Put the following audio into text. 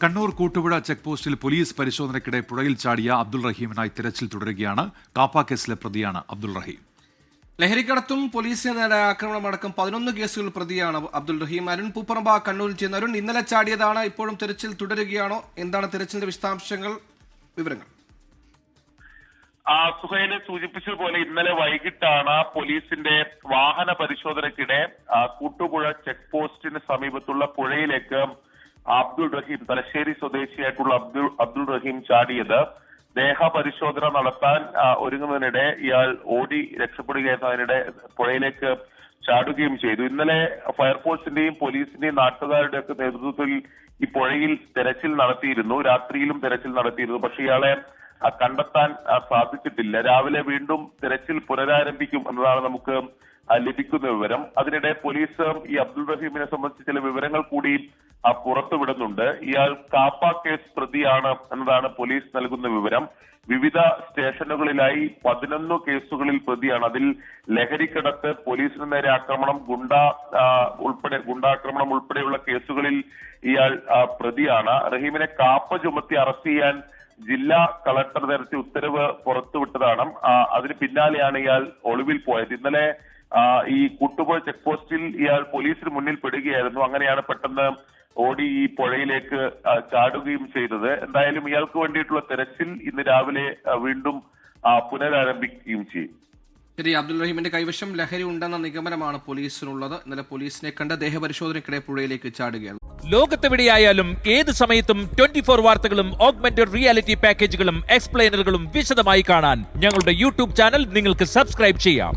Kannur Koottupuzha check പോസ്റ്റിൽ police പരിശോധനയ്ക്കിടെ പുഴയിൽ ചാടിയ അബ്ദുൾ റഹീമിനായി തിരച്ചിൽ തുടരുകയാണ്. കാപ്പ കേസിലെ പ്രതിയാണ് അബ്ദുൾ റഹീം. ലഹരിക്കടത്തും പോലീസിന് നേരെ ആക്രമണമടക്കം 11 കേസുകൾ പ്രതിയാണ് അബ്ദുൾ റഹീം. അരുൺ പൂപ്പറമ്പ കണ്ണൂരിൽ ചെയ്യുന്ന അരുൺ, ഇന്നലെ ചാടിയതാണ്, ഇപ്പോഴും തിരച്ചിൽ തുടരുകയാണോ? എന്താണ് തിരച്ചിലിന്റെ വിശദാംശങ്ങൾ, വിവരങ്ങൾ? സുഹൈലെ സൂചിപ്പിച്ചതുപോലെ ഇന്നലെ വൈകിട്ടാണ് പോലീസിന്റെ വാഹന പരിശോധനയ്ക്കിടെ കൂട്ടുപുഴ ചെക്ക് പോസ്റ്റിന് സമീപത്തുള്ള പുഴയിലേക്ക് അബ്ദുൾ റഹീം, തലശ്ശേരി സ്വദേശിയായിട്ടുള്ള അബ്ദുൾ റഹീം ചാടിയത്. ദേഹപരിശോധന നടത്താൻ ഒരുങ്ങുന്നതിനിടെ ഇയാൾ ഓടി രക്ഷപ്പെടുകയായിരുന്നു. അതിനിടെ പുഴയിലേക്ക് ചാടുകയും ചെയ്തു. ഇന്നലെ ഫയർഫോഴ്സിന്റെയും പോലീസിന്റെയും നാട്ടുകാരുടെ ഒക്കെ നേതൃത്വത്തിൽ ഈ പുഴയിൽ തെരച്ചിൽ നടത്തിയിരുന്നു. രാത്രിയിലും തെരച്ചിൽ നടത്തിയിരുന്നു. പക്ഷെ ഇയാളെ കണ്ടെത്താൻ സാധിച്ചിട്ടില്ല. രാവിലെ വീണ്ടും തെരച്ചിൽ പുനരാരംഭിക്കും എന്നതാണ് നമുക്ക് ലഭിക്കുന്ന വിവരം. അതിനിടെ പോലീസ് ഈ അബ്ദുൾ റഹീമിനെ സംബന്ധിച്ച് ചില വിവരങ്ങൾ കൂടി പുറത്തുവിടുന്നുണ്ട്. ഇയാൾ കാപ്പ കേസ് പ്രതിയാണ് എന്നതാണ് പോലീസ് നൽകുന്ന വിവരം. വിവിധ സ്റ്റേഷനുകളിലായി 11 കേസുകളിൽ പ്രതിയാണ്. അതിൽ ലഹരിക്കടത്ത്, പോലീസിന് നേരെ ആക്രമണം, ഗുണ്ടാക്രമണം ഉൾപ്പെടെയുള്ള കേസുകളിൽ ഇയാൾ പ്രതിയാണ്. റഹീമിനെ കാപ്പ ചുമത്തി അറസ്റ്റ് ചെയ്യാൻ ജില്ലാ കളക്ടർ നേരത്തെ ഉത്തരവ് പുറത്തുവിട്ടതാണ്. അതിന് പിന്നാലെയാണ് ഇയാൾ ഒളിവിൽ പോയത്. ഇന്നലെ ഈ കൂട്ടുപുഴ ചെക്ക് പോസ്റ്റിൽ ഇയാൾ പോലീസിന് മുന്നിൽ പെടുകയായിരുന്നു. അങ്ങനെയാണ് പെട്ടെന്ന് ഓടി ഈ പുഴയിലേക്ക് ചാടുകയും ചെയ്തത്. എന്തായാലും ഇയാൾക്ക് വേണ്ടിയിട്ടുള്ള തെരച്ചിൽ ഇന്ന് രാവിലെ വീണ്ടും പുനരാരംഭിക്കുകയും ചെയ്യും. ശരി, അബ്ദുൾ റഹീമിന്റെ കൈവശം ലഹരി ഉണ്ടെന്ന നിഗമനമാണ് പോലീസിനുള്ളത്. ഇന്നലെ പോലീസിനെ കണ്ട് ദേഹപരിശോധനയ്ക്കിടെ പുഴയിലേക്ക് ചാടുകയാണ്. ലോകത്തെവിടെയായാലും ഏത് സമയത്തും 24 വാർത്തകളും ഓഗ്മെന്റഡ് റിയാലിറ്റി പാക്കേജുകളും എക്സ്പ്ലെയിനറുകളും വിശദമായി കാണാൻ ഞങ്ങളുടെ യൂട്യൂബ് ചാനൽ നിങ്ങൾക്ക് സബ്സ്ക്രൈബ് ചെയ്യാം.